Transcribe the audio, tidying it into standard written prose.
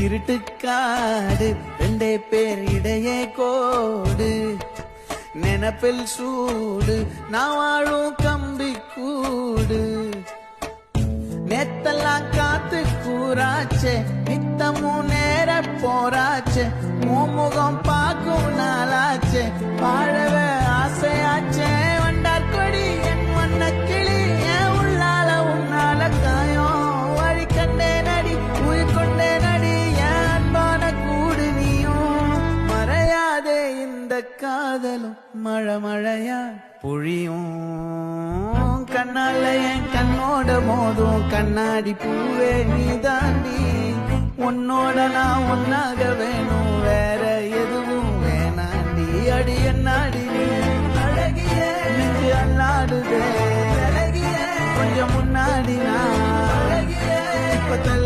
இருட்டுக்காடு ரெண்டே பேர் இடையே கோடு நினப்பில் சூடு நான் வாழும் கம்பி கூடு நேத்தெல்லாம் காத்து கூறாச்சே நித்தமும் நேர போராச்சே முகம் பார்க்கும் நாளாச்சே வாழவே ஆசையாச்சே வண்டார் கொடி என் வண்ண கிளி என் உள்ளால உன்னால காயம் வழி கண்டே நடி உயிர் கொண்டே நடி என் அன்பான கூடு நீயும் மறையாதே இந்த காதலும் மழை மழையா பொழியும் கண்ணால என் கண்ணோட மோதும் கண்ணாடி பூவே நீ தாண்டி உன்னோட நான் ஒன்னாக வேணும் வேற எதுவும் வேணாண்டி அடி என்னாடி அழகிய நெஞ்சு அல்லாடுதே அழகிய கொஞ்சம் முன்னாடி நான் அழகிய இப்ப